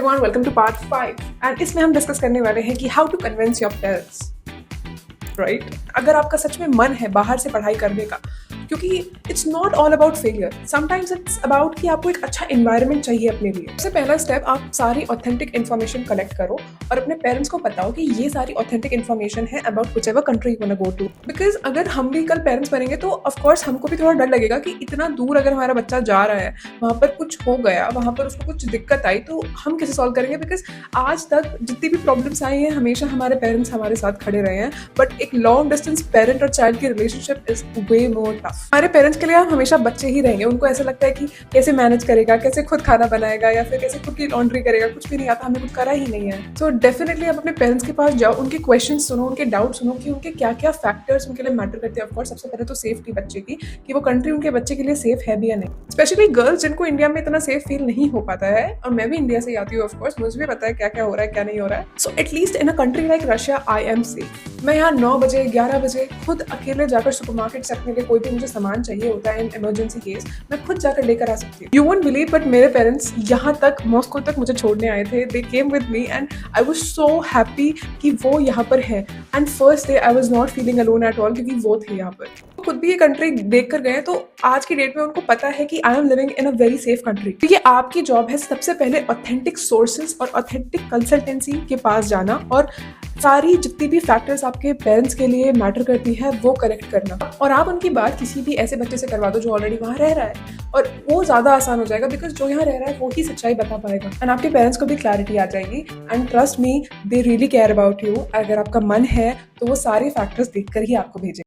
Everyone, welcome to part 5 and इसमें हम discuss करने वाले हैं कि how to convince your parents, right? अगर आपका सच में मन है बाहर से पढ़ाई करने का, क्योंकि it's not all about failure, sometimes it's about कि आपको एक अच्छा एनवायरनमेंट चाहिए अपने लिए। सबसे पहला स्टेप, आप सारी ऑथेंटिक इन्फॉर्मेशन कलेक्ट करो और अपने पेरेंट्स को बताओ कि ये सारी ऑथेंटिक इन्फॉर्मेशन है about whichever country you want to go to. Because अगर हम भी कल पेरेंट्स बनेंगे तो ऑफकोर्स हमको भी थोड़ा डर लगेगा कि इतना दूर अगर हमारा बच्चा जा रहा है, वहाँ पर कुछ हो गया, वहाँ पर उसको कुछ दिक्कत आई तो हम कैसे सॉल्व करेंगे। बिकॉज आज तक जितनी भी प्रॉब्लम्स आई हैं हमेशा हमारे पेरेंट्स हमारे साथ खड़े रहे हैं, बट एक लॉन्ग डिस्टेंस पेरेंट और चाइल्ड की relationship is way more tough. हमारे पेरेंट्स के लिए हम हमेशा बच्चे ही रहेंगे। उनको ऐसा लगता है कि कैसे मैनेज करेगा, कैसे खुद खाना बनाएगा या फिर कैसे खुद की लॉन्ड्री करेगा, कुछ भी नहीं आता, हमें कुछ करा ही नहीं है। सो डेफिनेटली आप अपने पेरेंट्स के पास जाओ, उनके क्वेश्चन सुनो, उनके डाउट सुनो कि उनके क्या क्या फैक्टर्स उनके लिए मैटर करते हैं। ऑफकोर्स सबसे पहले तो सेफ्टी बच्चे की, कि वो कंट्री उनके बच्चे के लिए सेफ है भी या नहीं। स्पेशली गर्ल्स जिनको इंडिया में इतना सेफ फील नहीं हो पाता है, और मैं भी इंडिया से आती हूँ, ऑफकोर्स मुझे भी पता है क्या क्या हो रहा है क्या नहीं हो रहा है। So at least in a country like Russia I am safe. मैं यहाँ 9 बजे 11 बजे खुद अकेले जाकर सुपरमार्केट से अपने लिए कोई भी मुझे सामान चाहिए होता है इन इमरजेंसी केस, मैं खुद जाकर लेकर आ सकती हूँ। यू वोंट बिलीव, बट मेरे पेरेंट्स यहाँ तक मॉस्को तक मुझे छोड़ने आए थे। They came with me and I was so happy कि वो यहाँ पर है। And first day I was not feeling alone at all, क्योंकि वो थे यहाँ पर। खुद भी ये कंट्री देख कर गए, तो आज की डेट में उनको पता है कि I am living in a very safe country. तो ये आपकी जॉब है सबसे पहले ऑथेंटिक सोर्सेज और ऑथेंटिक कंसल्टेंसी के पास जाना और सारी जितनी भी फैक्टर्स आपके पेरेंट्स के लिए मैटर करती है वो करेक्ट करना। और आप उनकी बात किसी भी ऐसे बच्चे से करवा दो जो ऑलरेडी वहाँ रह रहा है, और वो ज़्यादा आसान हो जाएगा बिकॉज जो यहाँ रह रहा है वो ही सच्चाई बता पाएगा। एंड आपके पेरेंट्स को भी क्लैरिटी आ जाएगी। And trust me, they really care about you. अगर आपका मन है तो वो सारे फैक्टर्स देखकर ही आपको भेजेंगे।